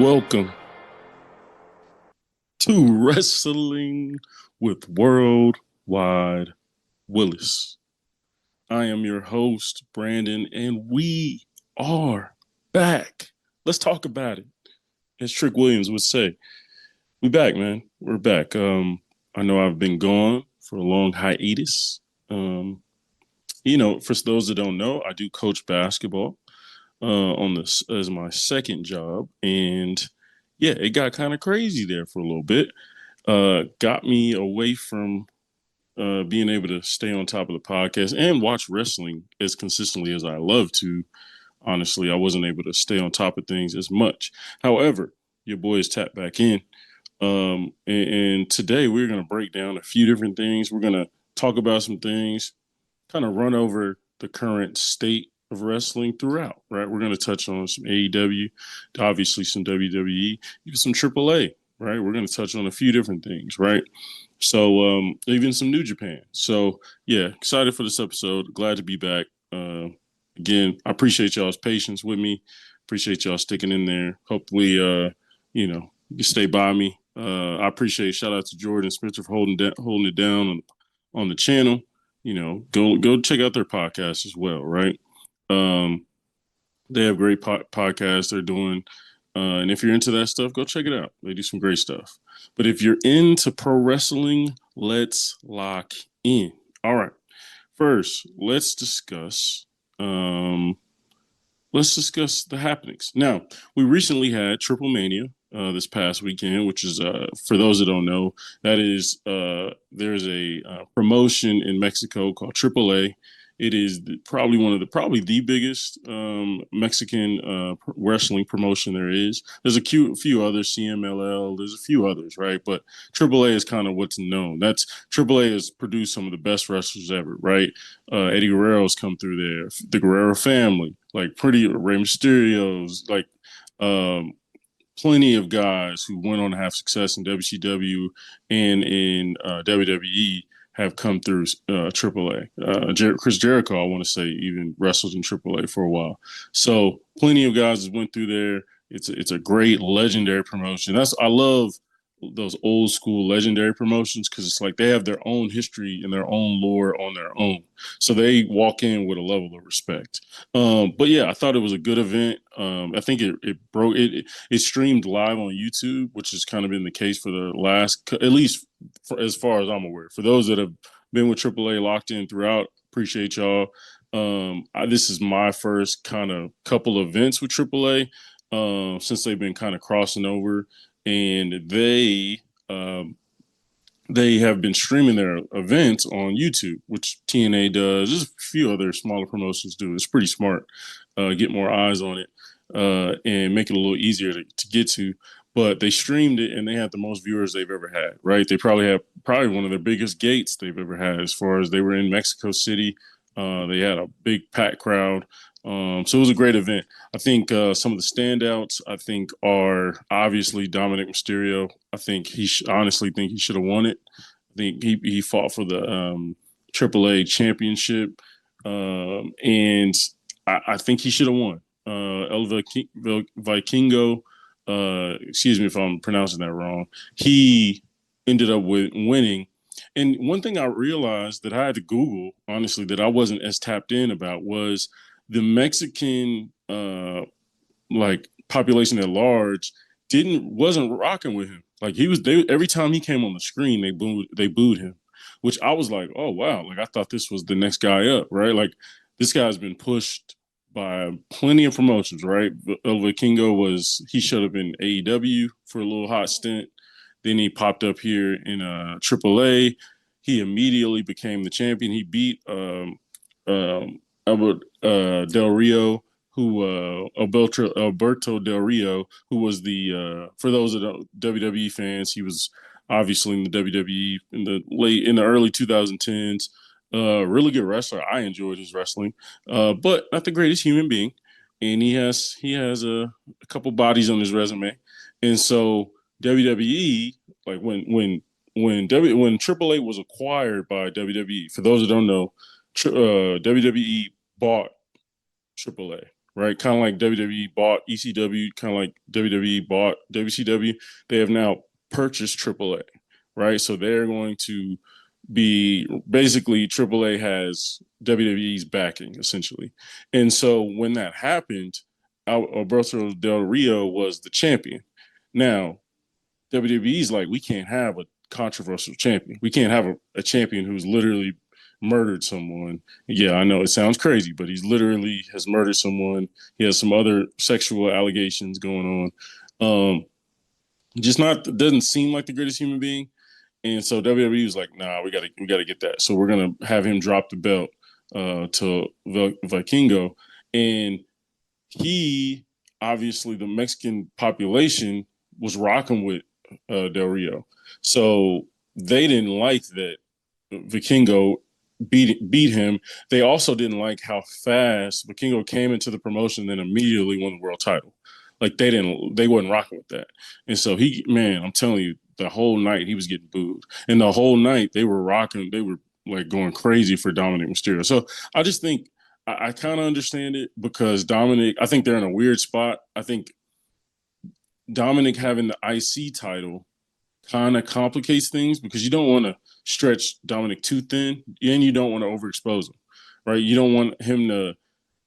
Welcome to Wrestling with Worldwide Willis. I am your host, Brandon, and we are back. Let's talk about it. As Trick Williams would say, we back, man. We're back. I know I've been gone for a long hiatus. For those that don't know, I do coach basketball on this as my second job, and yeah, it got kind of crazy there for a little bit. Got me away from being able to stay on top of the podcast and watch wrestling as consistently as I love to. Honestly, I wasn't able to stay on top of things as much. However, your boy is tapped back in. And today we're going to break down a few different things. We're going to talk about some things, kind of run over the current state of wrestling throughout, right? We're going to touch on some AEW, obviously some WWE, even some AAA, right? We're going to touch on a few different things, right? So even some New Japan. So yeah, excited for this episode. Glad to be back. Again, I appreciate y'all's patience with me. Appreciate y'all sticking in there. Hopefully, you can stay by me. I appreciate shout out to Jordan Smith for holding it down on the channel. Go check out their podcast as well, right? They have great podcasts they're doing. And if you're into that stuff, go check it out. They do some great stuff. But if you're into pro wrestling, let's lock in. All right. First, let's discuss the happenings. Now, we recently had TripleMania this past weekend, which is for those that don't know, that is there's a promotion in Mexico called AAA. It is probably probably the biggest Mexican wrestling promotion there is. There's a few others, CMLL. There's a few others, right? But AAA is kind of what's known. That's AAA has produced some of the best wrestlers ever, right? Eddie Guerrero's come through there. The Guerrero family, like pretty Rey Mysterio's, like plenty of guys who went on to have success in WCW and in WWE have come through AAA. Chris Jericho, I want to say, even wrestled in AAA for a while. So plenty of guys went through there. It's a great legendary promotion. I love those old school legendary promotions because it's like they have their own history and their own lore on their own. So they walk in with a level of respect. But yeah, I thought it was a good event. I think it streamed live on YouTube, which has kind of been the case for the last, at least as far as I'm aware. For those that have been with AAA locked in throughout, appreciate y'all. This is my first kind of couple events with AAA since they've been kind of crossing over, and they have been streaming their events on YouTube, which TNA does. There's a few other smaller promotions do. It's pretty smart. Get more eyes on it and make it a little easier to get to. But they streamed it and they had the most viewers they've ever had, right? They probably have one of their biggest gates they've ever had as far as they were in Mexico City. They had a big packed crowd. So it was a great event. I think some of the standouts, I think, are obviously Dominic Mysterio. I think honestly think he should have won it. I think he fought for the AAA championship, and I think he should have won. El Vikingo, excuse me if I'm pronouncing that wrong. He ended up winning. And one thing I realized that I had to Google, honestly, that I wasn't as tapped in about was the Mexican population at large wasn't rocking with him. Like every time he came on the screen, they booed him, which I was like, oh wow, like I thought this was the next guy up, right? Like this guy's been pushed by plenty of promotions, right? El Vikingo he showed up in AEW for a little hot stint. Then he popped up here in AAA. He immediately became the champion. He beat Albert Del Rio, Alberto Del Rio, who was for those that are WWE fans, he was obviously in the WWE in the early 2010s. Really good wrestler. I enjoyed his wrestling, but not the greatest human being. And he has a couple bodies on his resume, and so WWE, like when AAA was acquired by WWE, for those that don't know, WWE bought AAA, right? Kind of like WWE bought ECW, kind of like WWE bought WCW. They have now purchased AAA, right? So they're going to be basically AAA has WWE's backing essentially. And so when that happened, Alberto Del Rio was the champion. Now, WWE's like, we can't have a controversial champion. We can't have a champion who's literally murdered someone. Yeah, I know it sounds crazy, but he's literally has murdered someone. He has some other sexual allegations going on. Just not doesn't seem like the greatest human being. And so WWE was like, nah, we gotta get that. So we're gonna have him drop the belt to Vikingo. And he obviously the Mexican population was rocking with Del Rio. So they didn't like that Vikingo beat him. They also didn't like how fast Vikingo came into the promotion and then immediately won the world title. Like they wasn't rocking with that. And so man, I'm telling you, the whole night he was getting booed. And the whole night they were rocking, they were like going crazy for Dominic Mysterio. So I just think I kind of understand it because Dominic, I think they're in a weird spot. I think Dominic having the IC title kind of complicates things because you don't want to stretch Dominic too thin and you don't want to overexpose him, right? You don't want him to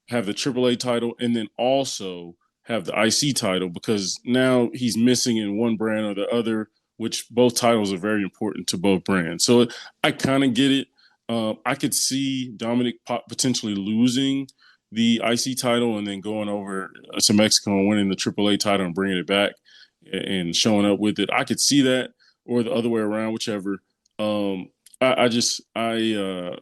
have the AAA title and then also have the IC title because now he's missing in one brand or the other, which both titles are very important to both brands. So I kind of get it. I could see Dominic potentially losing the IC title and then going over to Mexico and winning the AAA title and bringing it back and showing up with it. I could see that, or the other way around, whichever. Um, I just I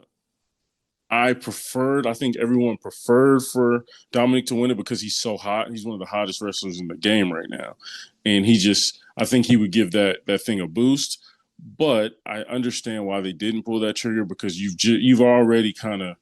preferred. I think everyone preferred for Dominic to win it because he's so hot. He's one of the hottest wrestlers in the game right now, and he just. I think he would give that thing a boost. But I understand why they didn't pull that trigger because you've already kind of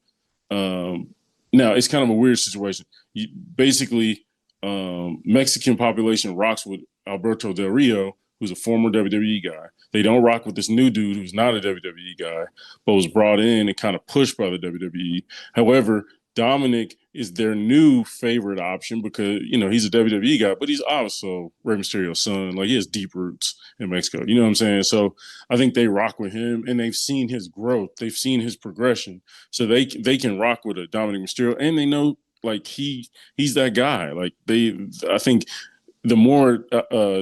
now it's kind of a weird situation. You, basically, Mexican population rocks with Alberto Del Rio, who's a former WWE guy. They don't rock with this new dude who's not a WWE guy, but was brought in and kind of pushed by the WWE. However, Dominic is their new favorite option because he's a WWE guy, but he's also Rey Mysterio's son. Like he has deep roots in Mexico. You know what I'm saying? So I think they rock with him, and they've seen his growth, they've seen his progression, so they can rock with a Dominic Mysterio, and they know like he's that guy. Like I think the more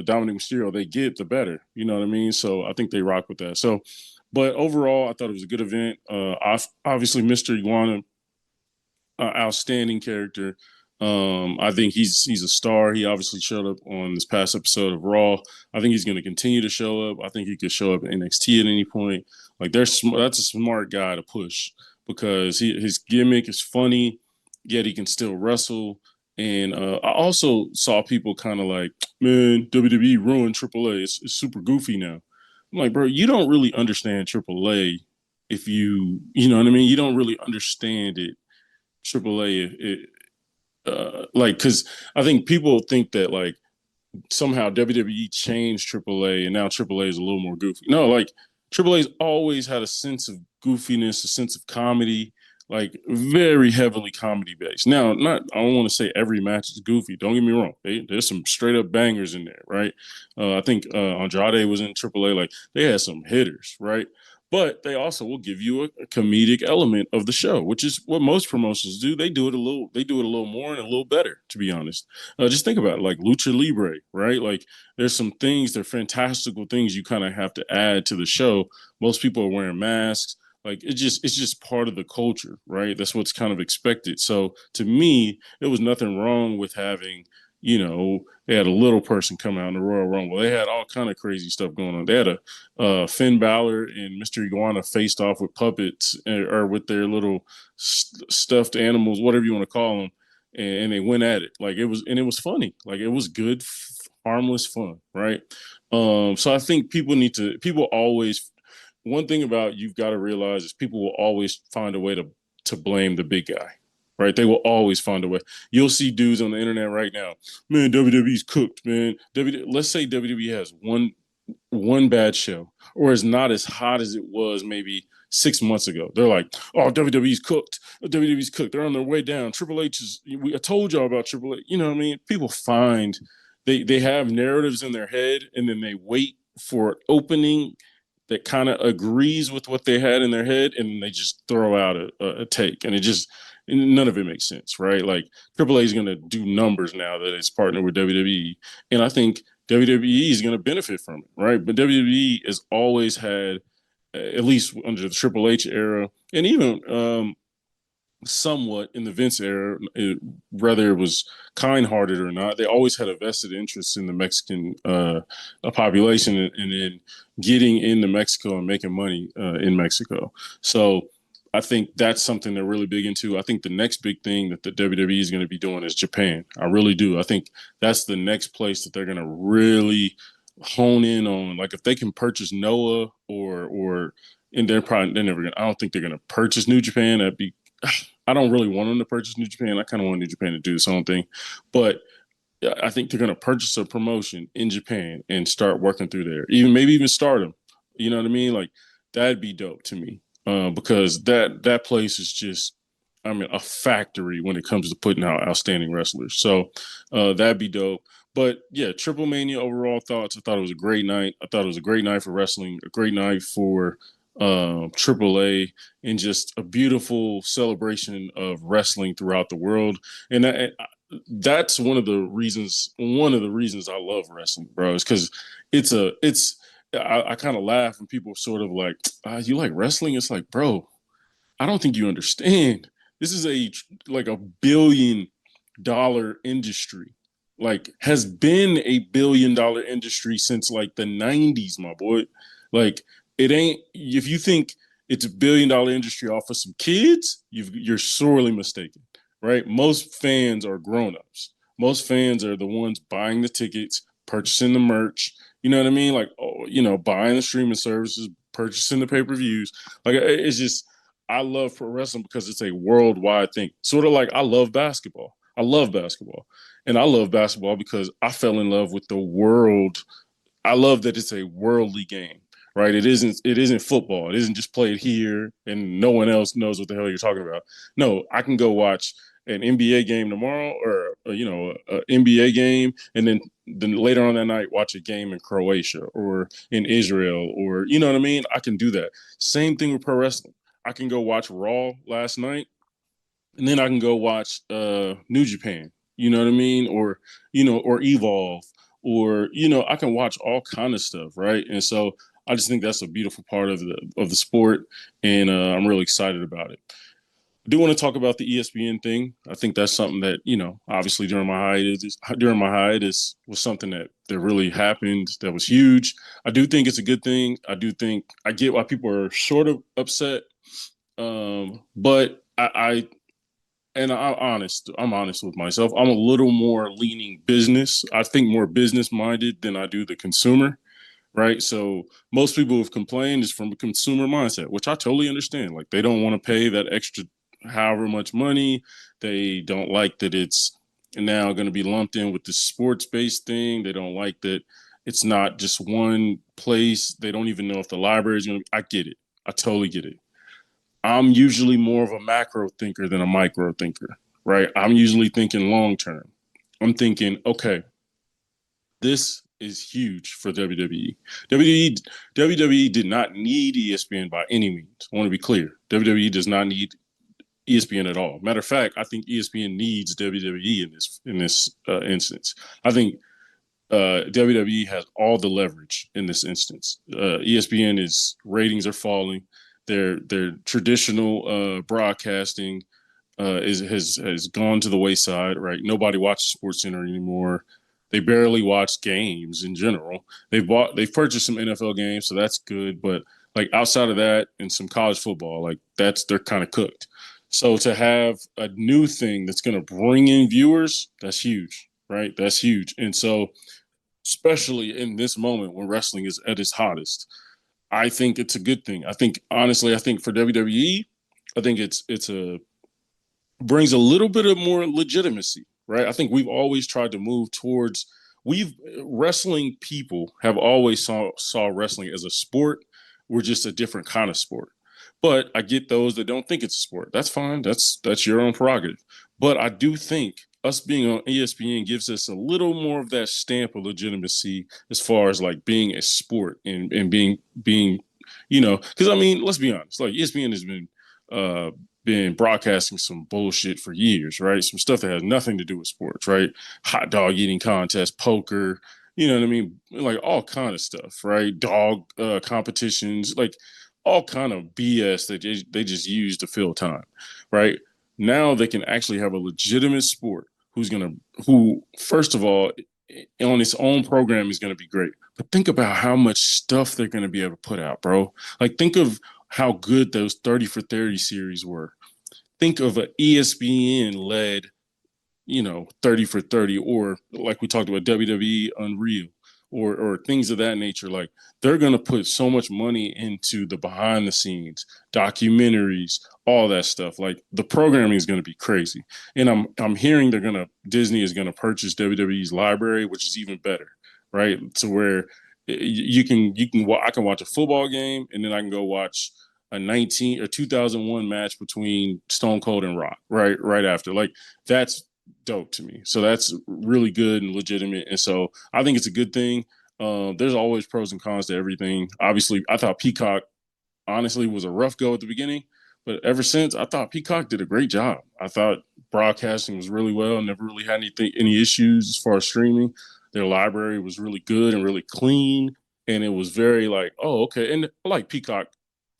Dominic Mysterio they get, the better. You know what I mean? So I think they rock with that. So, but overall, I thought it was a good event. Obviously, Mr. Iguana, outstanding character. I think he's a star. He obviously showed up on this past episode of Raw. I think he's going to continue to show up. I think he could show up in NXT at any point. Like that's a smart guy to push because his gimmick is funny, yet he can still wrestle. And I also saw people kind of like, man, WWE ruined AAA. It's super goofy now. I'm like, bro, you don't really understand AAA if you know what I mean. You don't really understand it AAA, like, because I think people think that like somehow WWE changed AAA and now AAA is a little more goofy. No, like AAA's always had a sense of goofiness, a sense of comedy, like very heavily comedy based. Now, not I don't want to say every match is goofy. Don't get me wrong. There's some straight up bangers in there, right? I think Andrade was in AAA. Like they had some hitters, right? But they also will give you a comedic element of the show, which is what most promotions do. They do it a little. They do it a little more and a little better, to be honest. Just think about it, like Lucha Libre, right? Like there's some things, they're fantastical things you kind of have to add to the show. Most people are wearing masks. Like it's just part of the culture, right? That's what's kind of expected. So to me, there was nothing wrong with having, they had a little person come out in the Royal Rumble. They had all kind of crazy stuff going on. They had a Finn Balor and Mr. Iguana faced off with puppets or with their little stuffed animals, whatever you want to call them, and they went at it. Like it was funny. Like it was good, harmless fun, right? So I think people always. One thing about you've got to realize is people will always find a way to blame the big guy, right? They will always find a way. You'll see dudes on the internet right now, man, WWE's cooked, man. Let's say WWE has one bad show or is not as hot as it was maybe 6 months ago. They're like, oh, WWE's cooked. WWE's cooked. They're on their way down. Triple H is, I told y'all about Triple H. You know what I mean? People find, they have narratives in their head and then they wait for an opening that kind of agrees with what they had in their head, and they just throw out a take, and none of it makes sense, right? Like Triple A is going to do numbers now that it's partnered with WWE, and I think WWE is going to benefit from it, right? But WWE has always had, at least under the Triple H era, and even somewhat in the Vince era, whether it was kind-hearted or not, they always had a vested interest in the Mexican population and in getting into Mexico and making money in Mexico. So I think that's something they're really big into. I think the next big thing that the WWE is going to be doing is Japan. I really do. I think that's the next place that they're going to really hone in on. Like if they can purchase Noah or and they're never gonna. I don't think they're gonna purchase New Japan. That'd be I don't really want them to purchase New Japan. I kind of want New Japan to do its own thing, but I think they're going to purchase a promotion in Japan and start working through there. Maybe even Stardom. You know what I mean? Like that'd be dope to me because that place is just, I mean, a factory when it comes to putting out outstanding wrestlers. So that'd be dope. But yeah, TripleMania overall thoughts. I thought it was a great night. I thought it was a great night for wrestling, a great night for AAA, and just a beautiful celebration of wrestling throughout the world. And that's one of the reasons I love wrestling, bro, is because I kind of laugh when people are sort of like, you like wrestling? It's like, bro, I don't think you understand. This is like $1 billion industry. Like has been $1 billion industry since like the 90s, my boy. Like it ain't, if you think it's $1 billion industry off of some kids, you're sorely mistaken, right? Most fans are grown-ups. Most fans are the ones buying the tickets, purchasing the merch, you know what I mean? Like, oh, buying the streaming services, purchasing the pay-per-views. Like it's just, I love pro wrestling because it's a worldwide thing. Sort of like I love basketball. I love basketball. And I love basketball because I fell in love with the world. I love that it's a worldly game, right? It isn't football. It isn't just played here and no one else knows what the hell you're talking about. No, I can go watch an NBA game tomorrow or an NBA game, and then later on that night watch a game in Croatia or in Israel, or you know what I mean? I can do that. Same thing with pro wrestling. I can go watch Raw last night, and then I can go watch New Japan. You know what I mean? Or Evolve, or I can watch all kind of stuff, right? And so I just think that's a beautiful part of the sport, and I'm really excited about it. I do want to talk about the ESPN thing. I think that's something that obviously during my hiatus was something that really happened that was huge. I do think it's a good thing. I do think I get why people are sort of upset, but I'm honest with myself. I'm a little more leaning business. I think more business minded than I do the consumer, right? So most people who've complained is from a consumer mindset, which I totally understand. Like they don't want to pay that extra however much money. They don't like that it's now going to be lumped in with the sports based thing. They don't like that it's not just one place. They don't even know if the library is going to. I get it. I totally get it. I'm usually more of a macro thinker than a micro thinker, right? I'm usually thinking long term. I'm thinking, okay, this is huge for WWE. WWE did not need ESPN by any means. I want to be clear. WWE does not need ESPN at all. Matter of fact, I think ESPN needs WWE in this instance. I think WWE has all the leverage in this instance. ESPN is ratings are falling. Their traditional broadcasting has gone to the wayside. Right, nobody watches Sports Center anymore. They barely watch games in general. They've purchased some NFL games, so that's good. But like outside of that and some college football, like they're kind of cooked. So to have a new thing that's going to bring in viewers, that's huge, right? That's huge. And so, especially in this moment when wrestling is at its hottest, I think it's a good thing. I think for WWE, I think it's a brings a little bit of more legitimacy, right? I think we've always tried to move towards we've wrestling people have always saw wrestling as a sport. We're just a different kind of sport. But I get those that don't think it's a sport. That's fine. That's your own prerogative. But I do think us being on ESPN gives us a little more of that stamp of legitimacy as far as like being a sport and being because I mean, let's be honest, like ESPN has uh been broadcasting some bullshit for years, right? Some stuff that has nothing to do with sports, right? Hot dog eating contest, poker, you know what I mean? Like all kind of stuff, right? Dog competitions, like all kind of BS that they just use to fill time, right? Now they can actually have a legitimate sport who first of all on its own program is gonna be great. But think about how much stuff they're gonna be able to put out, bro. Like think of how good those 30 for 30 series were. Think of an ESPN led 30 for 30, or like we talked about WWE Unreal, or things of that nature. Like they're gonna put so much money into the behind the scenes, documentaries, all that stuff. Like the programming is gonna be crazy. And I'm hearing Disney is gonna purchase WWE's library, which is even better, right? To where I can watch a football game and then I can go watch a 19 or 2001 match between Stone Cold and Rock right after. Like that's dope to me. So that's really good and legitimate. And so I think it's a good thing. There's always pros and cons to everything. Obviously, I thought Peacock honestly was a rough go at the beginning, but ever since I thought Peacock did a great job. I thought broadcasting was really well. Never really had any issues as far as streaming. Their library was really good and really clean, and it was very like, oh, okay. And I like Peacock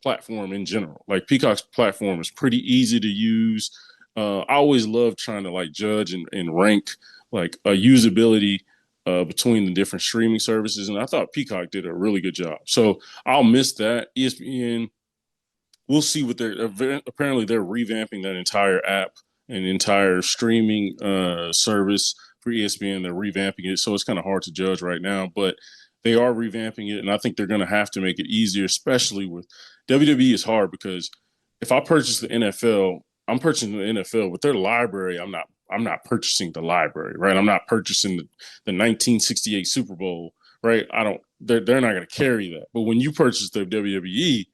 platform in general. Like Peacock's platform is pretty easy to use. I always love trying to like judge and rank like a usability between the different streaming services, and I thought Peacock did a really good job. So I'll miss that. ESPN, we'll see what apparently they're revamping that entire app and entire streaming service for ESPN. They're revamping it, so it's kind of hard to judge right now, but they are revamping it, and I think they're going to have to make it easier, especially with WWE. Is hard because if I purchase the NFL, I'm purchasing the NFL with their library. I'm not purchasing the library, right? I'm not purchasing the 1968 Super Bowl, right? I don't. They're not going to carry that. But when you purchase the WWE,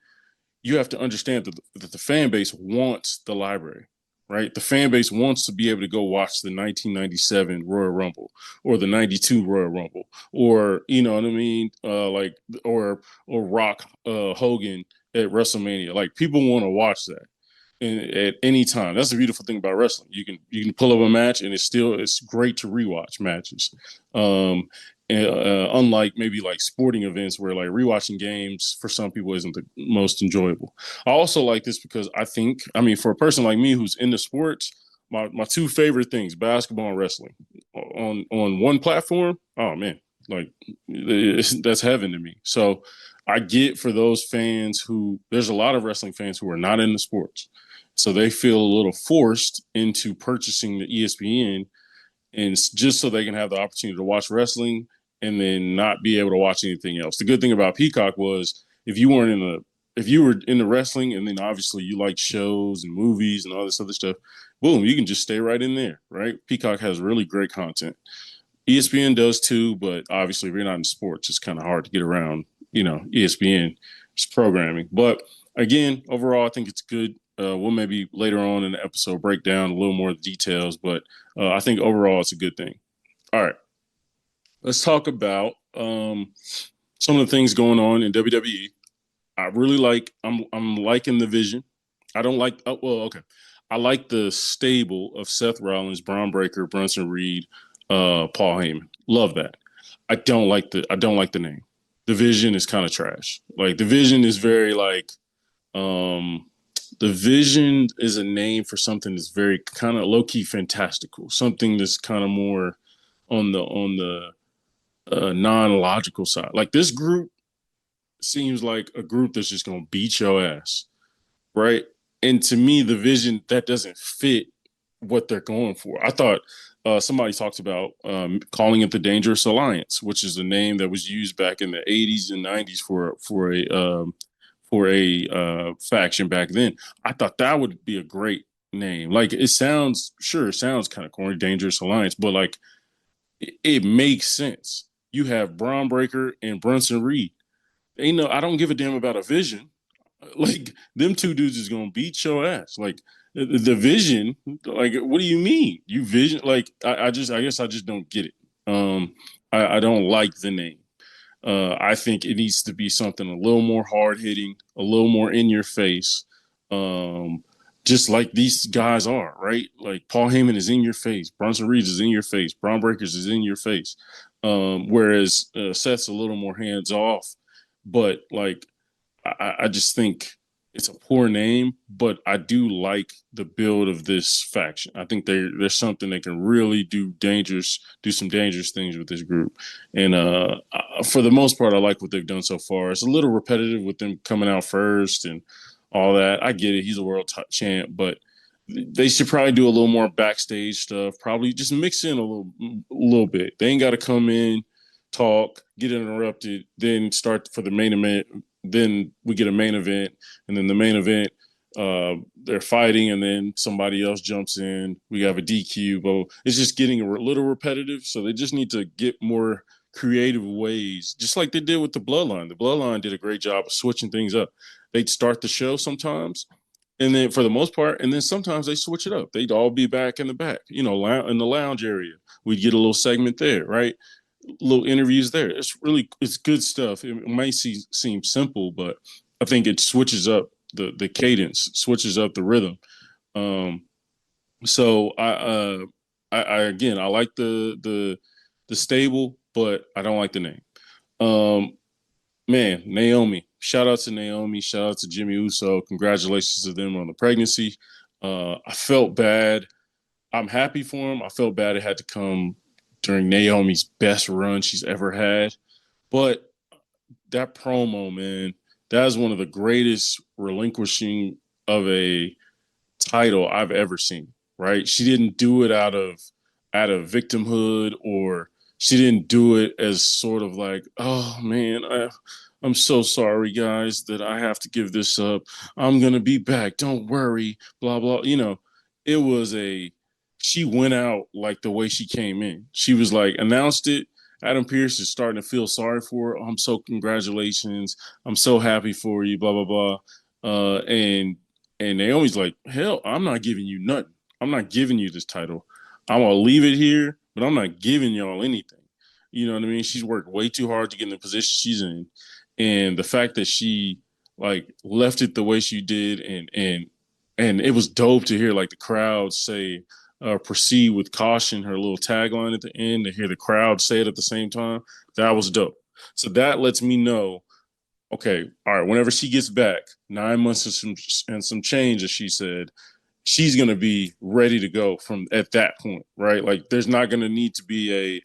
you have to understand that the fan base wants the library, right? The fan base wants to be able to go watch the 1997 Royal Rumble or the 92 Royal Rumble, or you know what I mean, or Rock Hogan at WrestleMania. Like people want to watch that at any time. That's the beautiful thing about wrestling. You can pull up a match and it's great to rewatch matches. Unlike maybe like sporting events where like rewatching games for some people isn't the most enjoyable. I also like this because I mean, for a person like me who's into sports, my two favorite things, basketball and wrestling, on one platform. Oh man, like that's heaven to me. So I get for those fans who there's a lot of wrestling fans who are not into sports. So they feel a little forced into purchasing the ESPN and just so they can have the opportunity to watch wrestling and then not be able to watch anything else. The good thing about Peacock was if you were into wrestling and then obviously you like shows and movies and all this other stuff, boom, you can just stay right in there, right? Peacock has really great content. ESPN does too, but obviously if you're not in sports, it's kind of hard to get around, ESPN programming. But again, overall, I think it's good. We'll maybe later on in the episode break down a little more of the details, but I think overall it's a good thing. All right, let's talk about some of the things going on in WWE. I really like. I'm liking the vision. I don't like. Well, okay. I like the stable of Seth Rollins, Braun Breaker, Brunson Reed, Paul Heyman. Love that. I don't like the name. The vision is kind of trash. Like the vision is very like um the vision is a name for something that's very kind of low key fantastical, something that's kind of more on the non logical side. Like this group seems like a group that's just gonna beat your ass, right? And to me, the vision that doesn't fit what they're going for. I thought somebody talked about calling it the Dangerous Alliance, which is a name that was used back in the '80s and '90s for a faction back then. I thought that would be a great name. Like it sounds kind of corny, Dangerous Alliance, but like it makes sense. You have Braun Breaker and Brunson Reed. I don't give a damn about a vision. Like them two dudes is gonna beat your ass. Like the vision. Like what do you mean? You vision? Like I guess I just don't get it. I don't like the name. I think it needs to be something a little more hard hitting, a little more in your face. Um, just like these guys are, right? Like Paul Heyman is in your face, Bronson Reed is in your face, Braun Breakers is in your face. Whereas Seth's a little more hands off. But like I just think it's a poor name, but I do like the build of this faction. I think there's something that can really do some dangerous things with this group. And for the most part, I like what they've done so far. It's a little repetitive with them coming out first and all that. I get it; he's a champ, but they should probably do a little more backstage stuff. Probably just mix in a little bit. They ain't got to come in, talk, get interrupted, then start for the main event. Then we get a main event, and then the main event, they're fighting, and then somebody else jumps in. We have a DQ, but it's just getting a little repetitive. So they just need to get more creative ways, just like they did with the Bloodline. The Bloodline did a great job of switching things up. They'd start the show sometimes, and then for the most part, and then sometimes they switch it up. They'd all be back in the back, in the lounge area. We'd get a little segment there, right? Little interviews there. It's good stuff. It might seem simple, but I think it switches up the cadence, switches up the rhythm. Um, so I again I like the stable, but I don't like the name. Um, Man, Naomi. Shout out to Naomi. Shout out to Jimmy Uso. Congratulations to them on the pregnancy. I felt bad. I'm happy for him. I felt bad it had to come during Naomi's best run she's ever had. But that promo, man, that is one of the greatest relinquishing of a title I've ever seen. Right? She didn't do it out of victimhood, or she didn't do it as sort of like, oh man, I'm so sorry, guys, that I have to give this up. I'm gonna be back. Don't worry. Blah blah. It was she went out like the way she came in. She was like announced it. Adam Pearce is starting to feel sorry for her. I'm so congratulations. I'm so happy for you. Blah blah blah. And Naomi's like, hell, I'm not giving you nothing. I'm not giving you this title. I'm gonna leave it here, but I'm not giving y'all anything. You know what I mean? She's worked way too hard to get in the position she's in, and the fact that she like left it the way she did, and it was dope to hear like the crowd say, "Proceed with caution." Her little tagline at the end, to hear the crowd say it at the same time, that was dope. So that lets me know, okay, all right, whenever she gets back, 9 months and some change, as she said, she's going to be ready to go from at that point, right? Like there's not going to need to be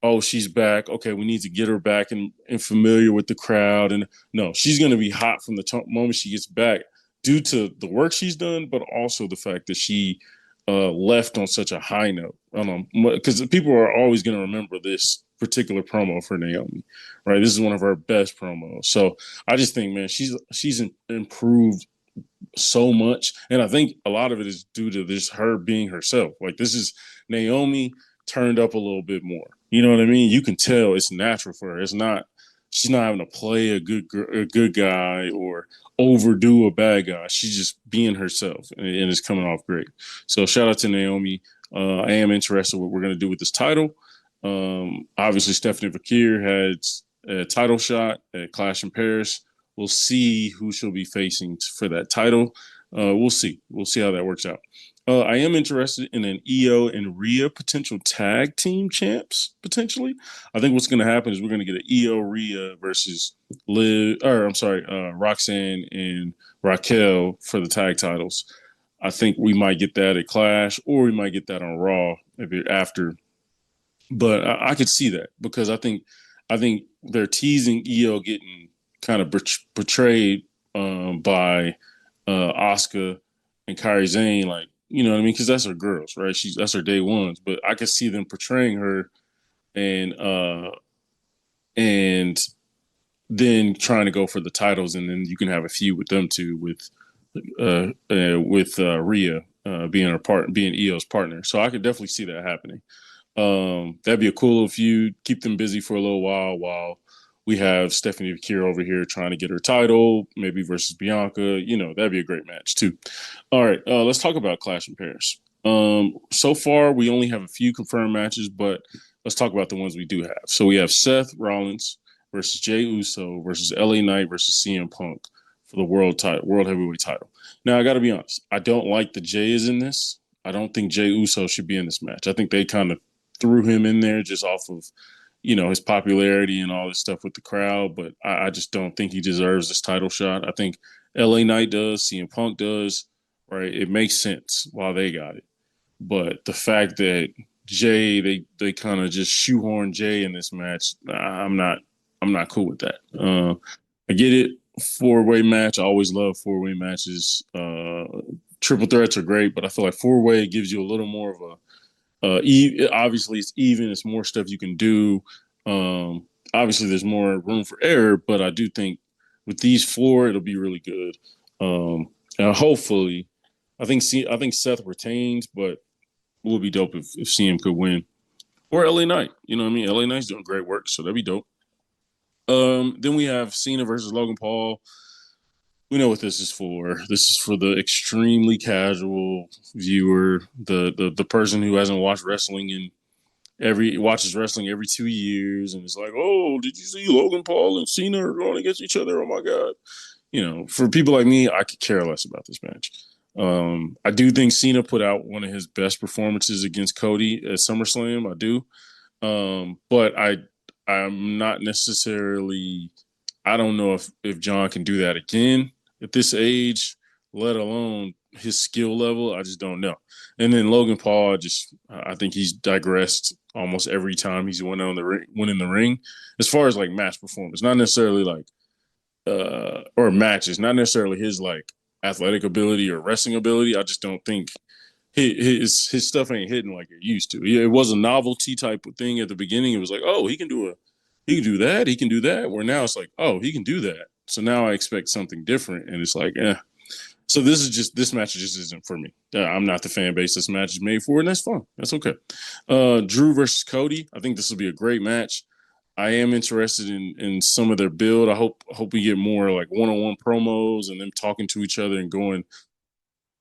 oh, she's back. Okay, we need to get her back and familiar with the crowd. And no, she's going to be hot from the moment she gets back, due to the work she's done, but also the fact that she left on such a high note. Because people are always going to remember this particular promo for Naomi, right? This is one of her best promos. So I just think, man, she's improved so much, and I think a lot of it is due to this her being herself. Like this is Naomi turned up a little bit more. You know what I mean? You can tell it's natural for her. It's not she's not having to play a good guy or overdo a bad guy. She's just being herself, and it's coming off great. So shout out to Naomi. I am interested in what we're going to do with this title. Obviously, Stephanie Vakir had a title shot at Clash in Paris. We'll see who she'll be facing for that title. We'll see. We'll see how that works out. I am interested in an Io and Rhea potential tag team champs, potentially. I think what's going to happen is we're going to get an Io Rhea versus Roxanne and Raquel for the tag titles. I think we might get that at Clash, or we might get that on Raw maybe after. But I could see that, because I think they're teasing Io getting kind of betrayed by Asuka and Kairi Sane, like, you know what I mean? Because that's her girls, right? That's her day ones. But I could see them portraying her and then trying to go for the titles, and then you can have a feud with them too, with Rhea being Io's partner. So I could definitely see that happening. That'd be a cool little feud. Keep them busy for a little while We have Stephanie Bakir over here trying to get her title, maybe versus Bianca. That'd be a great match too. All right, let's talk about Clash in Paris. So far, we only have a few confirmed matches, but let's talk about the ones we do have. So we have Seth Rollins versus Jey Uso versus LA Knight versus CM Punk for the world heavyweight title. Now, I got to be honest. I don't like that Jey is in this. I don't think Jey Uso should be in this match. I think they kind of threw him in there just off of his popularity and all this stuff with the crowd, but I just don't think he deserves this title shot. I think LA Knight does, CM Punk does, right? It makes sense why they got it. But the fact that Jey, they kind of just shoehorn Jey in this match, I'm not cool with that. I get it, 4-way match. I always love 4-way matches. Triple threats are great, but I feel like 4-way gives you a little more of a obviously it's even. It's more stuff you can do. Obviously, there's more room for error, but I do think with these 4, it'll be really good. And hopefully, I think Seth retains, but it would be dope if CM could win or LA Knight. You know what I mean? LA Knight's doing great work, so that'd be dope. Then we have Cena versus Logan Paul. We know what this is for. This is for the extremely casual viewer, the person who hasn't watched wrestling in watches wrestling every 2 years, and it's like, oh, did you see Logan Paul and Cena are going against each other? Oh my god! For people like me, I could care less about this match. I do think Cena put out one of his best performances against Cody at SummerSlam. I do, but I'm not necessarily. I don't know if John can do that again at this age, let alone his skill level. I just don't know. And then Logan Paul, I think he's digressed almost every time he's went in the ring, as far as like match performance, not necessarily like or matches, not necessarily his like athletic ability or wrestling ability. I just don't think his stuff ain't hitting like it used to. Yeah, it was a novelty type of thing at the beginning. It was like, oh, he can do that, he can do that. Where now it's like, oh, he can do that. So now I expect something different, and it's like, eh. So this match just isn't for me. I'm not the fan base this match is made for, and that's fine. That's okay. Drew versus Cody. I think this will be a great match. I am interested in some of their build. I hope we get more like one-on-one promos and them talking to each other and going,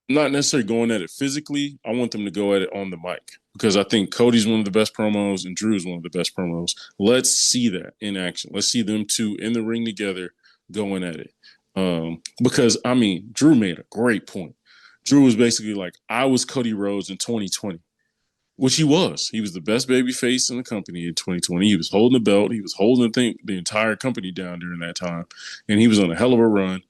not necessarily going at it physically. I want them to go at it on the mic because I think Cody's one of the best promos and Drew's one of the best promos. Let's see that in action. Let's see them two in the ring together going at it. Because I mean, Drew made a great point. Drew was basically like, I was Cody Rhodes in 2020, which he was. He was the best baby face in the company in 2020. He was holding the belt. He was holding the entire company down during that time. And he was on a hell of a run.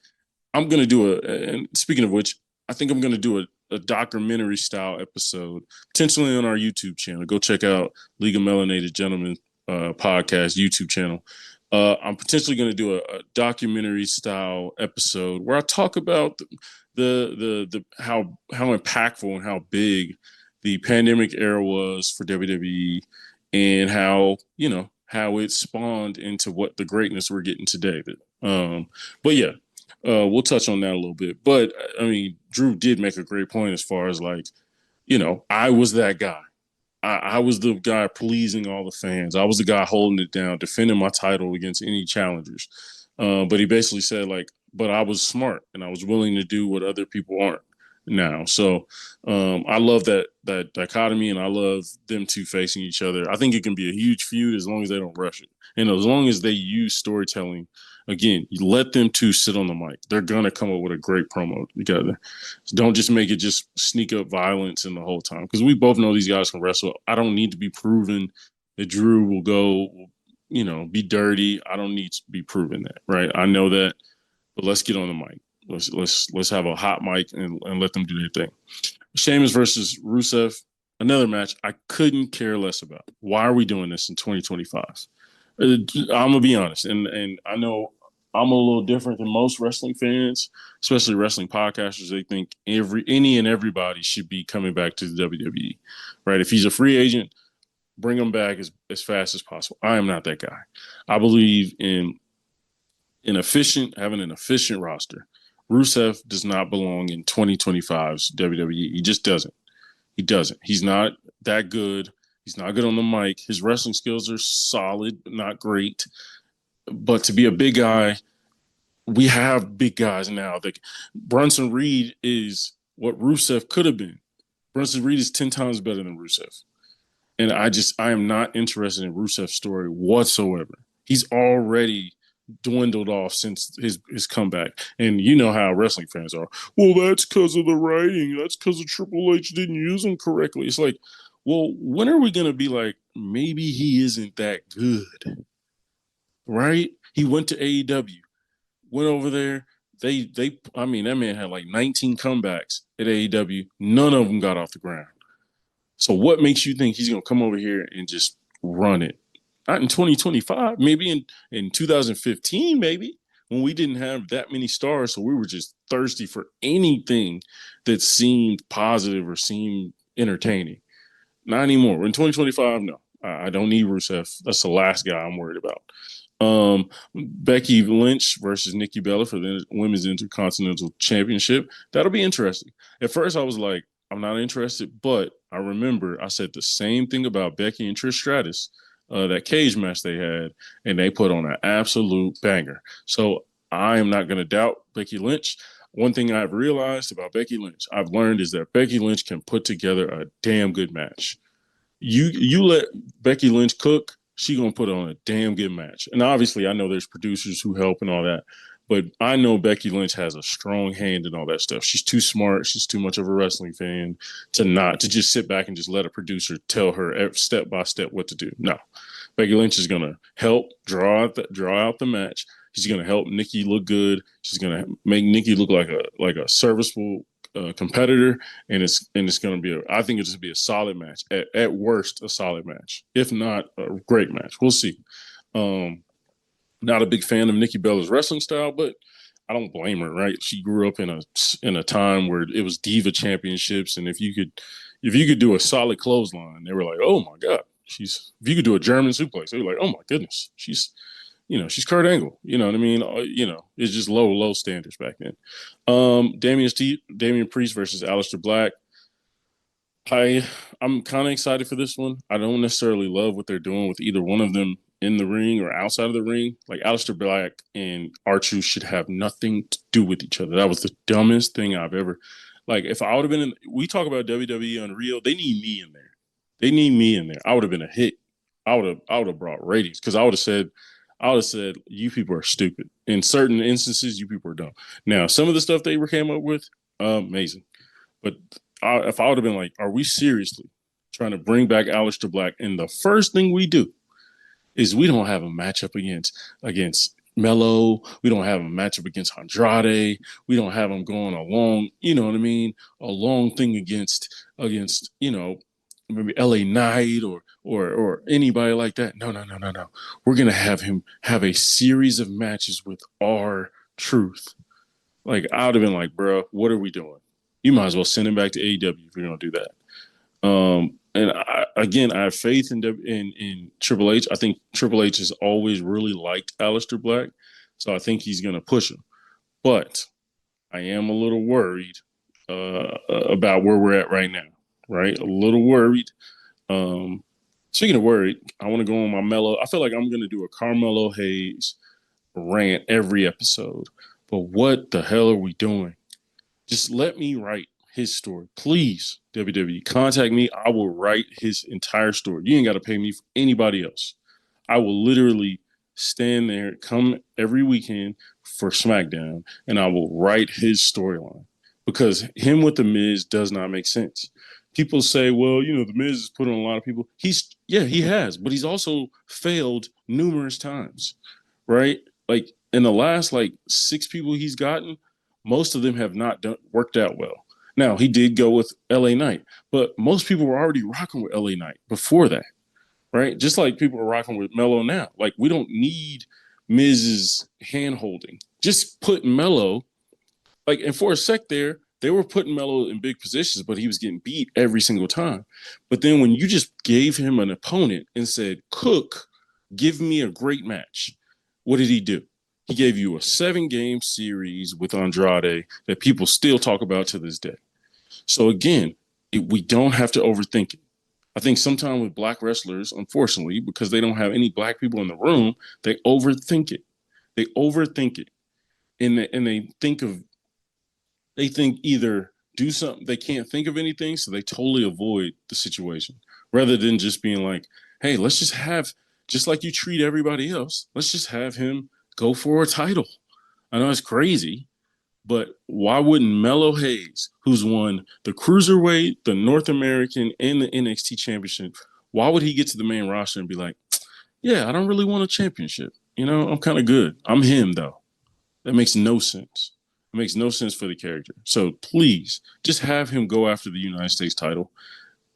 I'm going to do and speaking of which, I think I'm going to do a documentary style episode, potentially on our YouTube channel. Go check out League of Melanated Gentlemen podcast YouTube channel. I'm potentially going to do a documentary style episode where I talk about the how impactful and how big the pandemic era was for WWE and how it spawned into what the greatness we're getting today. But yeah, we'll touch on that a little bit. But I mean, Drew did make a great point as far as like, I was that guy. I was the guy pleasing all the fans. I was the guy holding it down, defending my title against any challengers. But he basically said like, but I was smart and I was willing to do what other people aren't now. So I love that dichotomy, and I love them two facing each other. I think it can be a huge feud as long as they don't rush it. And as long as they use storytelling, again, you let them two sit on the mic. They're going to come up with a great promo together. So don't just make it just sneak up violence in the whole time. Because we both know these guys can wrestle. I don't need to be proven that Drew will go, be dirty. I don't need to be proven that, right? I know that, but let's get on the mic. Let's have a hot mic and let them do their thing. Sheamus versus Rusev, another match I couldn't care less about. Why are we doing this in 2025? I'm gonna be honest, and I know I'm a little different than most wrestling fans, especially wrestling podcasters. They think any and everybody should be coming back to the WWE, right? If he's a free agent, bring him back as fast as possible. I am not that guy. I believe in having an efficient roster. Rusev does not belong in 2025's WWE. He just doesn't. He doesn't. He's not that good. He's not good on the mic. His wrestling skills are solid, but not great. but to be a big guy, we have big guys now. Like Brunson Reed is what Rusev could have been. Brunson Reed is 10 times better than Rusev. And I am not interested in Rusev's story whatsoever. He's already dwindled off since his comeback. And you know how wrestling fans are. Well, that's because of the writing. That's because of Triple H didn't use him correctly. It's like, well, when are we going to be like, maybe he isn't that good? Right? He went to AEW, went over there. I mean, that man had like 19 comebacks at AEW. None of them got off the ground. So what makes you think he's going to come over here and just run it? Not in 2025, maybe in 2015, maybe when we didn't have that many stars. So we were just thirsty for anything that seemed positive or seemed entertaining. Not anymore. In 2025, no. I don't need Rusev. That's the last guy I'm worried about. Becky Lynch versus Nikki Bella for the Women's Intercontinental Championship. That'll be interesting. At first, I was like, I'm not interested, but I remember I said the same thing about Becky and Trish Stratus, that cage match they had, and they put on an absolute banger. So I am not going to doubt Becky Lynch. One thing I've realized about Becky Lynch, I've learned is that Becky Lynch can put together a damn good match. You let Becky Lynch cook, she gonna put on a damn good match. And obviously, I know there's producers who help and all that, but I know Becky Lynch has a strong hand in all that stuff. She's too smart. She's too much of a wrestling fan to just sit back and just let a producer tell her step by step what to do. No, Becky Lynch is gonna help draw out the match. She's gonna help Nikki look good. She's gonna make Nikki look like a serviceable competitor, and it's going to be I think it's going to be a solid match, at worst a solid match, if not a great match. We'll see. Not a big fan of Nikki Bella's wrestling style, but I don't blame her. Right, she grew up in a time where it was Diva Championships, and if you could do a solid clothesline, they were like, oh my god, if you could do a German suplex, they were like, oh my goodness, she's Kurt Angle. You know what I mean? It's just low standards back then. Damian Priest versus Aleister Black. I'm kind of excited for this one. I don't necessarily love what they're doing with either one of them in the ring or outside of the ring. Like Aleister Black and R-Truth should have nothing to do with each other. That was the dumbest thing I've ever. Like if I would have been we talk about WWE Unreal, they need me in there. They need me in there. I would have been a hit. I would have brought ratings because I would have said, you people are stupid. In certain instances, you people are dumb. Now, some of the stuff they came up with, amazing. But if I would have been like, are we seriously trying to bring back Aleister Black? And the first thing we do is we don't have a matchup against Melo. We don't have a matchup against Andrade. We don't have him going a long, you know what I mean? A long thing against maybe LA Knight or anybody like that. No. We're gonna have him have a series of matches with R-Truth. Like I would have been like, bro, what are we doing? You might as well send him back to AEW if you're gonna do that. And I have faith in Triple H. I think Triple H has always really liked Aleister Black, so I think he's gonna push him. But I am a little worried about where we're at right now. Right, a little worried. Speaking of worried, I want to go on my Melo. I feel like I'm going to do a Carmelo Hayes rant every episode. But what the hell are we doing? Just let me write his story. Please, WWE, contact me. I will write his entire story. You ain't got to pay me for anybody else. I will literally stand there, come every weekend for SmackDown, and I will write his storyline. Because him with The Miz does not make sense. People say, well, The Miz has put on a lot of people. He has, but he's also failed numerous times, right? Like in the last 6 people he's gotten, most of them have not worked out well. Now he did go with LA Knight, but most people were already rocking with LA Knight before that, right? Just like people are rocking with Melo now. Like we don't need Miz's hand holding. Just put Melo, and for a sec there, they were putting Melo in big positions, but he was getting beat every single time. But then when you just gave him an opponent and said, Cook, give me a great match, what did he do? He gave you a 7-game series with Andrade that people still talk about to this day. So again, we don't have to overthink it. I think sometimes with black wrestlers, unfortunately, because they don't have any black people in the room, they overthink it. They overthink it, and they think either do something, they can't think of anything, so they totally avoid the situation rather than just being like, hey, let's just have, just like you treat everybody else, let's just have him go for a title. I know it's crazy, but why wouldn't Melo Hayes, who's won the Cruiserweight, the North American, and the NXT Championship, why would he get to the main roster and be like, yeah, I don't really want a championship. I'm kind of good. I'm him, though. That makes no sense. It makes no sense for the character. So please, just have him go after the United States title.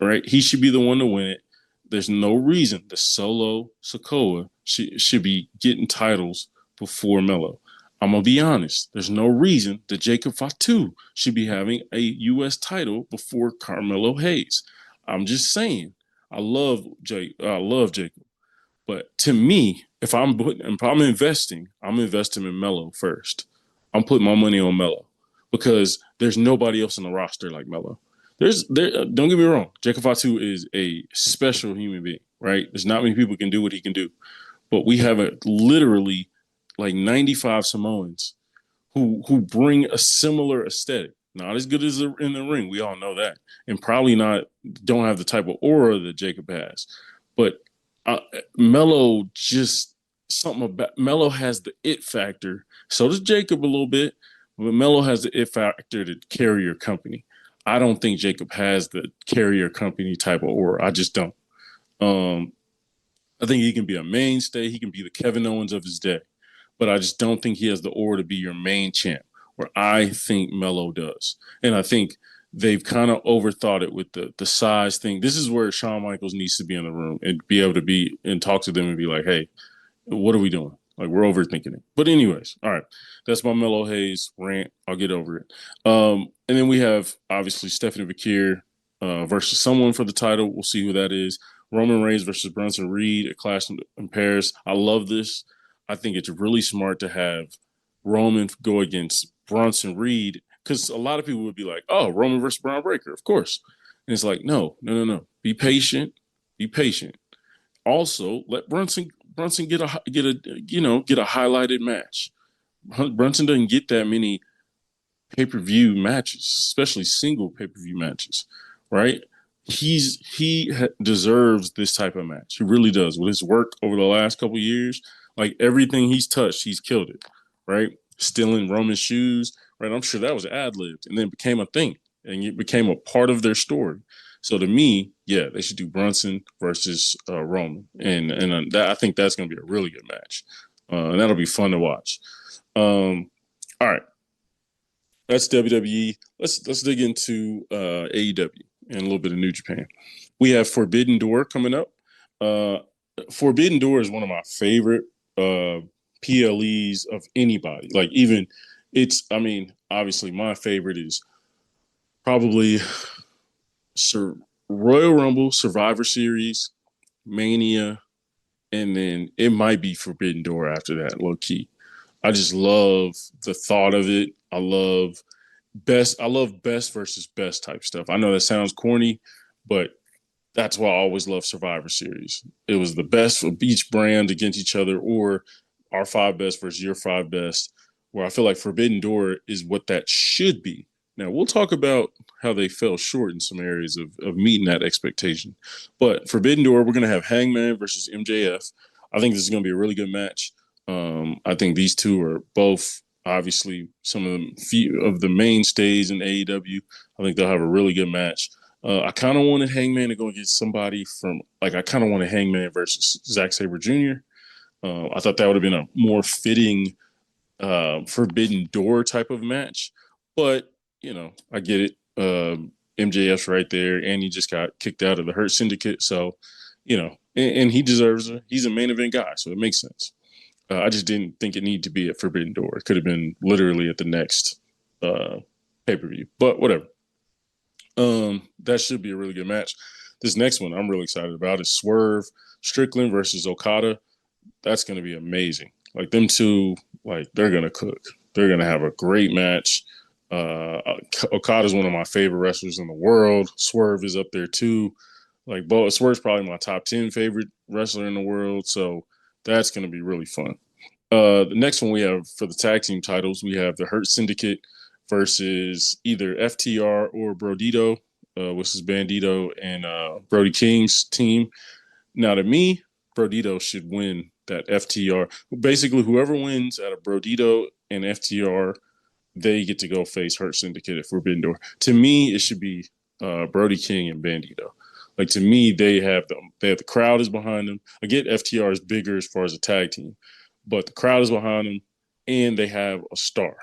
All right? He should be the one to win it. There's no reason the Solo Sokoa should be getting titles before Melo. I'm going to be honest. There's no reason that Jacob Fatu should be having a U.S. title before Carmelo Hayes. I'm just saying. I love Jacob. But to me, if I'm investing, I'm investing in Melo first. I'm putting my money on Melo because there's nobody else in the roster like Melo. Don't get me wrong, Jacob Fatu is a special human being, right? There's not many people can do what he can do, but we have literally like 95 Samoans who bring a similar aesthetic. Not as good as in the ring, we all know that, and probably don't have the type of aura that Jacob has, but Melo just something about Melo has the it factor. So does Jacob a little bit, but Melo has the it factor to carry your company. I don't think Jacob has the carrier company type of aura. I just don't. I think he can be a mainstay. He can be the Kevin Owens of his day, but I just don't think he has the aura to be your main champ. Where I think Melo does, and I think they've kind of overthought it with the size thing. This is where Shawn Michaels needs to be in the room and be able to be and talk to them and be like, hey, what are we doing? Like, we're overthinking it. But anyways, all right. That's my Melo Hayes rant. I'll get over it. And then we have, obviously, Stephanie Bakir versus someone for the title. We'll see who that is. Roman Reigns versus Bronson Reed at Clash in Paris. I love this. I think it's really smart to have Roman go against Bronson Reed because a lot of people would be like, oh, Roman versus Braun Breaker, of course. And it's like, no. Be patient. Be patient. Also, let Brunson get a highlighted match. Brunson doesn't get that many pay-per-view matches, especially single pay-per-view matches, right? He deserves this type of match. He really does. With his work over the last couple of years, like everything he's touched, he's killed it, right? Stealing Roman's shoes, right? I'm sure that was ad-libbed and then became a thing and it became a part of their story. So to me, yeah, they should do Brunson versus Roman, and I think that's going to be a really good match, and that'll be fun to watch. All right, that's WWE. Let's dig into AEW and a little bit of New Japan. We have Forbidden Door coming up. Forbidden Door is one of my favorite PLEs of anybody. Like even obviously my favorite is probably Royal Rumble, Survivor Series, Mania, and then it might be Forbidden Door after that, low key. I just love the thought of it. I love best versus best type stuff. I know that sounds corny, but that's why I always love Survivor Series. It was the best of each brand against each other, or our five best versus your five best, where I feel like Forbidden Door is what that should be. Now, we'll talk about how they fell short in some areas of meeting that expectation. But Forbidden Door, we're going to have Hangman versus MJF. I think this is going to be a really good match. I think these two are both obviously some of the few of the mainstays in AEW. I think they'll have a really good match. I kind of wanted Hangman to go against somebody I kind of wanted Hangman versus Zack Sabre Jr. I thought that would have been a more fitting Forbidden Door type of match. But I get it. MJF's right there, and he just got kicked out of the Hurt Syndicate. So, and he deserves it. He's a main event guy, so it makes sense. I just didn't think it needed to be at Forbidden Door. It could have been literally at the next pay-per-view, but whatever. That should be a really good match. This next one I'm really excited about is Swerve Strickland versus Okada. That's going to be amazing. Like them two, like they're going to cook. They're going to have a great match. Okada's one of my favorite wrestlers in the world. Swerve is up there too. Like Bo Swerve's probably my top 10 favorite wrestler in the world, so that's going to be really fun. The next one we have for the tag team titles, we have the Hurt Syndicate versus either FTR or Brodito, which is Bandito and Brody King's team. Now, to me, Brodito should win that FTR. Basically, whoever wins out of Brodito and FTR, they get to go face Hurt Syndicate at Forbidden Door. To me, it should be Brody King and Bandito. Like to me, the crowd is behind them. I get FTR is bigger as far as a tag team, but the crowd is behind them, and they have a star.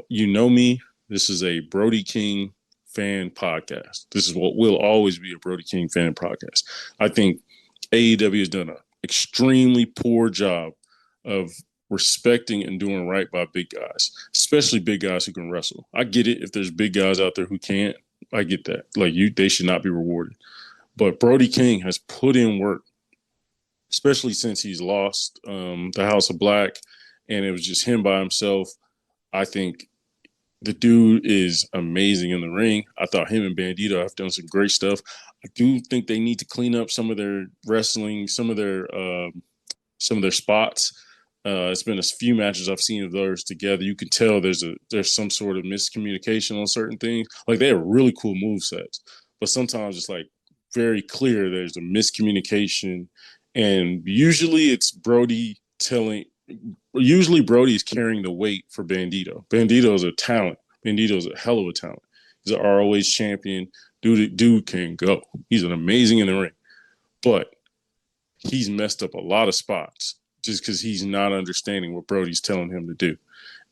You know me. This is a Brody King fan podcast. This is what will always be a Brody King fan podcast. I think AEW has done an extremely poor job of respecting and doing right by big guys, especially big guys who can wrestle. I get it if there's big guys out there who can't. I get that. They should not be rewarded. But Brody King has put in work, especially since he's lost the House of Black, and it was just him by himself. I think the dude is amazing in the ring. I thought him and Bandito have done some great stuff. I do think they need to clean up some of their wrestling, some of their spots. It's been a few matches I've seen of theirs together. You can tell there's some sort of miscommunication on certain things. Like they have really cool move sets, but sometimes it's like very clear there's a miscommunication, and usually it's Brody telling. Usually Brody is carrying the weight for Bandito. Bandito is a talent. Bandito is a hell of a talent. He's an ROH champion. Dude can go. He's an amazing in the ring, but he's messed up a lot of spots just because he's not understanding what Brody's telling him to do.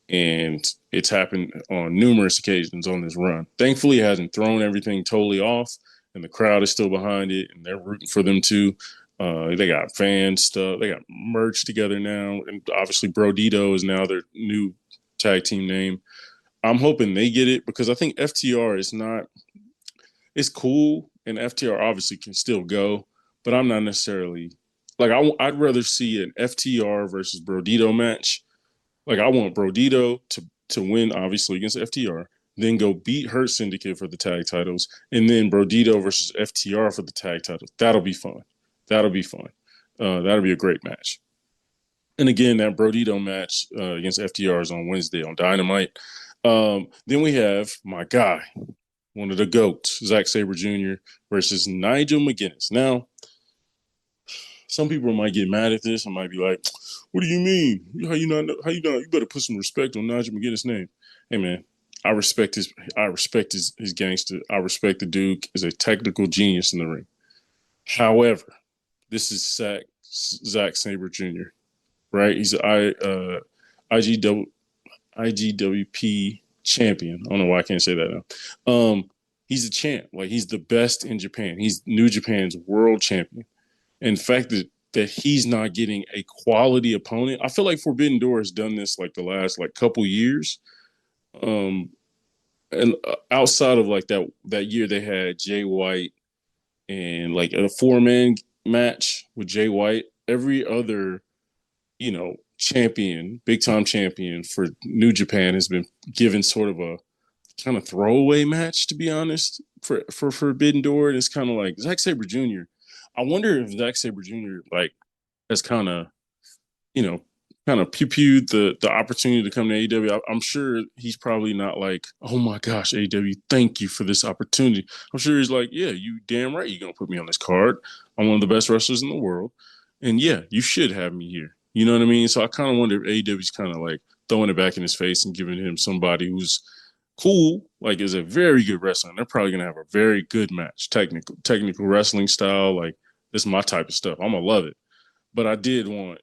And it's happened on numerous occasions on this run. Thankfully, it hasn't thrown everything totally off, and the crowd is still behind it, and they're rooting for them too. They got fan stuff. They got merch together now, and obviously Brodito is now their new tag team name. I'm hoping they get it because I think FTR is not. It's cool, and FTR obviously can still go, but I'm not necessarily like I'd rather see an FTR versus Brodito match. Like I want Brodito to win, obviously against FTR, then go beat Hurt Syndicate for the tag titles, and then Brodito versus FTR for the tag titles. That'll be fun. That'll be fun. That'll be a great match. And again, that Brodito match against FTR is on Wednesday on Dynamite. Then we have my guy, one of the GOATs, Zack Sabre Jr. versus Nigel McGuinness. Now, some people might get mad at this. I might be like, "What do you mean? How you not? You better put some respect on Nigel McGuinness' name." Hey man, I respect his gangster. I respect the dude is a technical genius in the ring. However, this is Zack Sabre Jr., right? He's an IGWP champion. I don't know why I can't say that now. He's a champ. Like he's the best in Japan. He's New Japan's world champion. And the fact that he's not getting a quality opponent, I feel like Forbidden Door has done this like the last like couple years. And outside of like that year, they had Jay White and like a 4-man match with Jay White. Every other, champion, big time champion for New Japan has been given sort of a kind of throwaway match, to be honest, for Forbidden Door. And it's kind of like Zack Sabre Jr. I wonder if Zack Sabre Jr. like has kind of, pew-pewed the opportunity to come to AEW. I'm sure he's probably not like, oh my gosh, AEW, thank you for this opportunity. I'm sure he's like, yeah, you damn right you're going to put me on this card. I'm one of the best wrestlers in the world. And yeah, you should have me here. You know what I mean? So I kind of wonder if AEW's kind of like throwing it back in his face and giving him somebody who's cool, like is a very good wrestler. They're probably going to have a very good match, technical wrestling style. Like this is my type of stuff. I'm going to love it. But I did want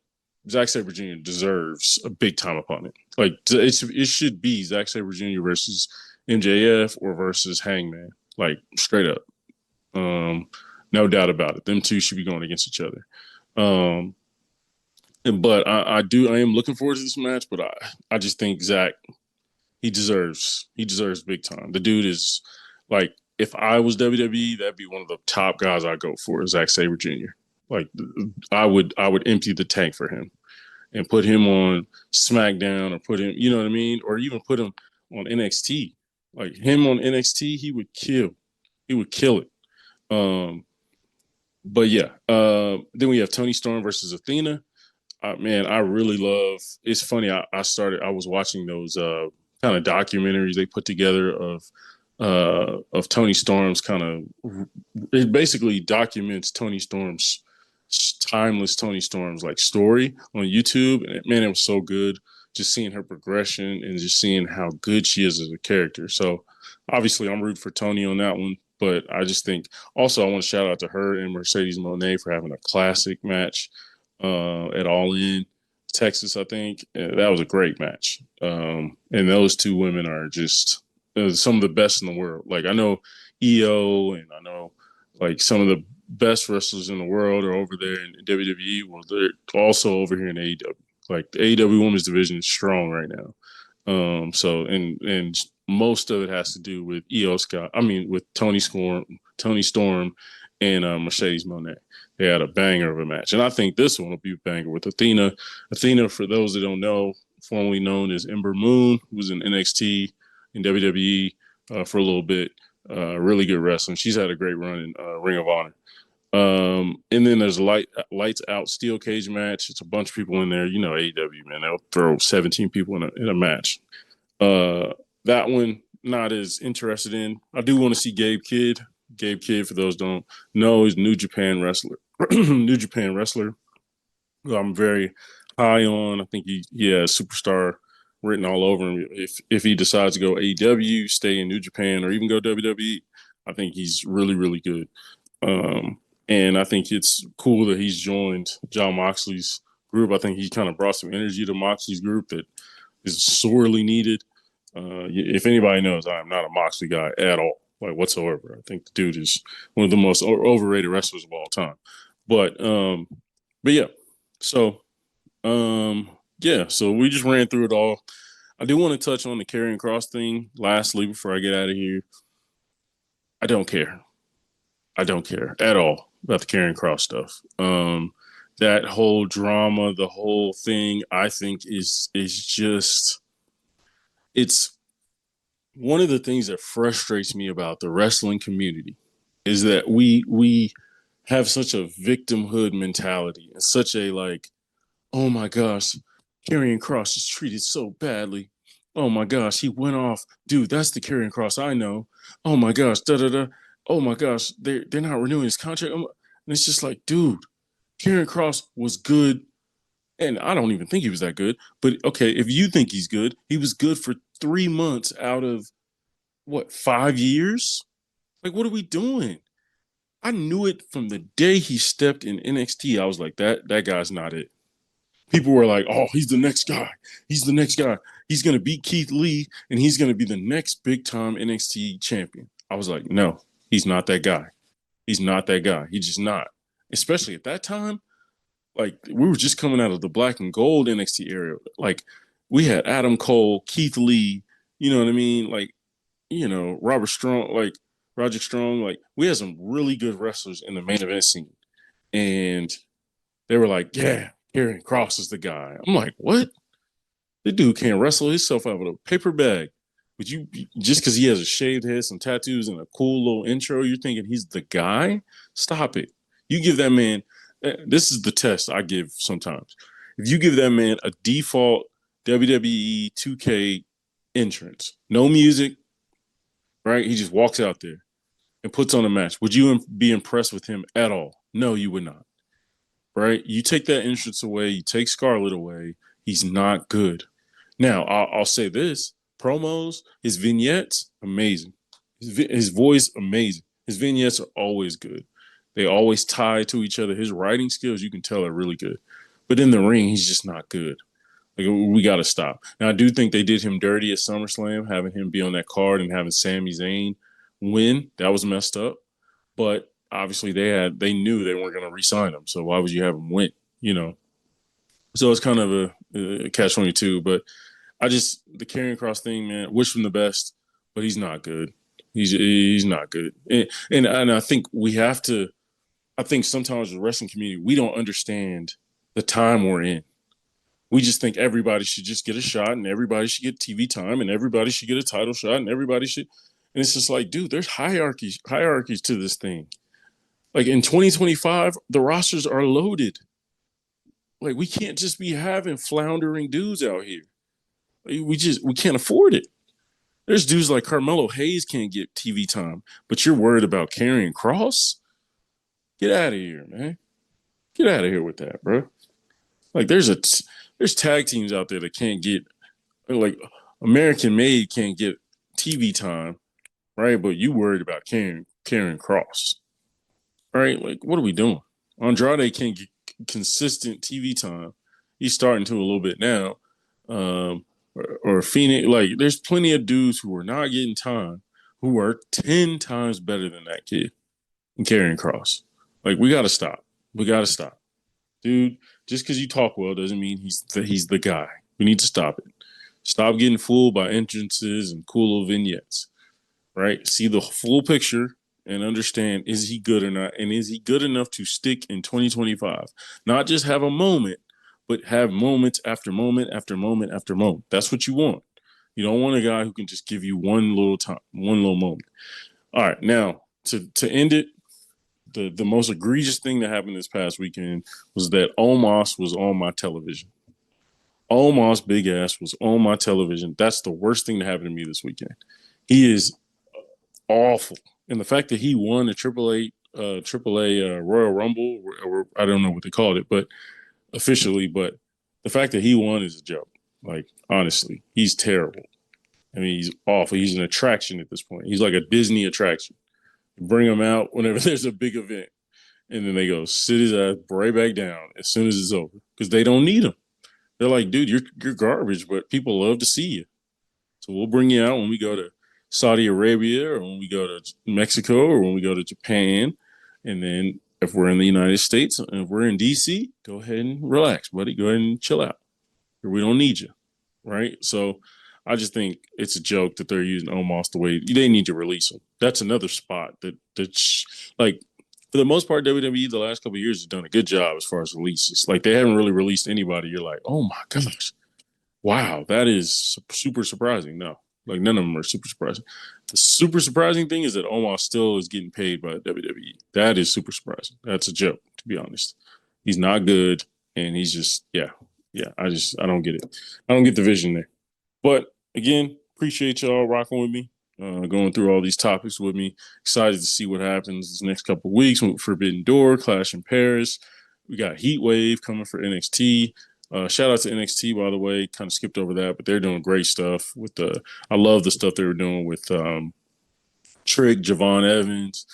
Zack Sabre Jr. deserves a big time opponent. Like it should be Zack Sabre Jr. versus MJF or versus Hangman. Like straight up, no doubt about it. Them two should be going against each other. But I am looking forward to this match. But I just think Zack he deserves big time. The dude is like if I was WWE, that'd be one of the top guys I'd go for, Zack Sabre Jr. Like I would empty the tank for him and put him on SmackDown or put him, you know what I mean? Or even put him on NXT. Like him on NXT, he would kill. He would kill it. But yeah, then we have Tony Storm versus Athena. Man, I really love. It's funny. I was watching those kind of documentaries they put together of Tony Storm's kind of. It basically documents Tony Storm's timeless Tony Storm's like story on YouTube, and man, it was so good. Just seeing her progression and just seeing how good she is as a character. So obviously, I'm rooting for Tony on that one. But I just think also I want to shout out to her and Mercedes Monet for having a classic match at All In Texas. I think that was a great match. And those two women are just some of the best in the world. Like I know EO and I know like some of the best wrestlers in the world are over there in WWE. Well, they're also over here in AEW. Like the AEW Women's Division is strong right now. So and most of it has to do with EO Scott. I mean, with Tony Storm, and Mercedes Monet. They had a banger of a match, and I think this one will be a banger with Athena. Athena, for those that don't know, formerly known as Ember Moon, who was in NXT in WWE for a little bit. Really good wrestling. She's had a great run in Ring of Honor. And then there's a lights out steel cage match. It's a bunch of people in there. You know, AEW, man, they'll throw 17 people in a match. That one, not as interested in. I do want to see Gabe Kidd. Gabe Kidd, for those don't know, is New Japan wrestler. New Japan wrestler, who I'm very high on. I think he has superstar written all over him. If he decides to go AEW, stay in New Japan, or even go WWE, I think he's really, really good. And I think it's cool that he's joined John Moxley's group. I think he kind of brought some energy to Moxley's group that is sorely needed. If anybody knows, I'm not a Moxley guy at all, like whatsoever. I think the dude is one of the most overrated wrestlers of all time. But but yeah, so yeah, so we just ran through it all. I do want to touch on the Karrion Kross thing lastly before I get out of here. I don't care. I don't care at all about the Karrion Kross stuff. That whole drama, the whole thing, I think is just it's one of the things that frustrates me about the wrestling community is that we have such a victimhood mentality and such a like, oh my gosh, Karrion Kross is treated so badly. Oh my gosh, he went off. Dude, that's the Karrion Kross I know. Oh my gosh, da da da. Oh my gosh, they're not renewing his contract. And it's just like, dude, Karrion Kross was good. And I don't even think he was that good. But okay, if you think he's good, he was good for 3 months out of what, 5 years? Like, what are we doing? I knew it from the day he stepped in NXT. I was like, that guy's not it. People were like, oh, he's the next guy. He's the next guy. He's gonna beat Keith Lee and he's gonna be the next big time NXT champion. I was like, no, he's not that guy. He's not that guy. He's just not. Especially at that time, like we were just coming out of the black and gold NXT era. Like we had Adam Cole, Keith Lee, you know what I mean? Like Robert Strong, like Roger Strong, like we had some really good wrestlers in the main event scene. And they were like, yeah, Karrion Kross is the guy. I'm like, what? The dude can't wrestle himself out of a paper bag. But you just because he has a shaved head, some tattoos, and a cool little intro, you're thinking he's the guy? Stop it. You give that man, this is the test I give sometimes. If you give that man a default WWE 2K entrance, no music, right? He just walks out there and puts on a match. Would you be impressed with him at all? No, you would not. Right? You take that entrance away, you take Scarlett away, he's not good. Now, I'll say this: promos, his vignettes, amazing. His voice, amazing. His vignettes are always good. They always tie to each other. His writing skills, you can tell, are really good. But in the ring, he's just not good. Like we got to stop. Now, I do think they did him dirty at SummerSlam, having him be on that card and having Sami Zayn win. That was messed up. But obviously, they knew they weren't going to re-sign him. So why would you have him win? You know. So it's kind of a catch-22. But the Karrion Kross thing, man. Wish him the best, but he's not good. He's not good. And I think we have to. I think sometimes the wrestling community we don't understand the time we're in. We just think everybody should just get a shot and everybody should get TV time and everybody should get a title shot and everybody should. And it's just like, dude, there's hierarchies to this thing. Like in 2025, the rosters are loaded. Like we can't just be having floundering dudes out here. We can't afford it. There's dudes like Carmelo Hayes can't get TV time, but you're worried about carrying Cross? Get out of here, man. Get out of here with that, bro. Like there's tag teams out there that can't get, like, American Made can't get TV time, right? But you worried about carrying Cross, right? Like what are we doing? Andrade can't get consistent TV time. He's starting to a little bit now. Or Phoenix, like there's plenty of dudes who are not getting time who are 10 times better than that kid in carrying Cross. Like we got to stop. We got to stop. Dude, just because you talk well doesn't mean he's the guy. We need to stop it. Stop getting fooled by entrances and cool little vignettes, right? See the full picture and understand, is he good or not? And is he good enough to stick in 2025? Not just have a moment, but have moments after moment after moment after moment. That's what you want. You don't want a guy who can just give you one little time, one little moment. All right, now to end it, the most egregious thing that happened this past weekend was that Omos was on my television. Omos big ass was on my television. That's the worst thing that happened to me this weekend. He is awful, and the fact that he won the AAA Royal Rumble, or I don't know what they called it, but officially, but the fact that he won is a joke. Like honestly, he's terrible. I mean, he's awful. He's an attraction at this point. He's like a Disney attraction. Bring him out whenever there's a big event, and then they go sit his ass right back down as soon as it's over because they don't need him. They're like, dude, you're garbage, but people love to see you. So we'll bring you out when we go to Saudi Arabia, or when we go to Mexico, or when we go to Japan. And then if we're in the United States and if we're in DC, go ahead and relax, buddy. Go ahead and chill out. We don't need you, right? So I just think it's a joke that they're using Omos the way they need to release him. That's another spot that's like, for the most part, WWE the last couple of years has done a good job as far as releases. Like they haven't really released anybody. You're like, oh my gosh, wow, that is super surprising. No, like none of them are super surprising. The super surprising thing is that Omos still is getting paid by WWE. That is super surprising. That's a joke, to be honest. He's not good, and he's just yeah. I don't get it. I don't get the vision there. But again, appreciate y'all rocking with me, going through all these topics with me. Excited to see what happens this next couple of weeks with Forbidden Door, Clash in Paris. We got Heat Wave coming for NXT. Shout out to NXT, by the way. Kind of skipped over that, but they're doing great stuff with I love the stuff they were doing with Trick, Javon Evans,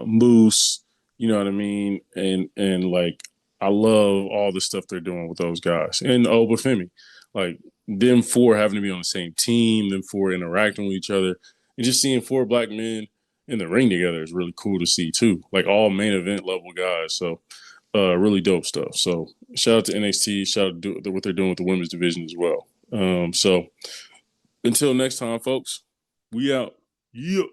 Moose. You know what I mean? And like I love all the stuff they're doing with those guys and Obafemi. Like them four having to be on the same team, them four interacting with each other, and just seeing four black men in the ring together is really cool to see too. Like all main event level guys. So really dope stuff. So shout out to NXT. Shout out to what they're doing with the women's division as well. So until next time, folks, we out. Yeah.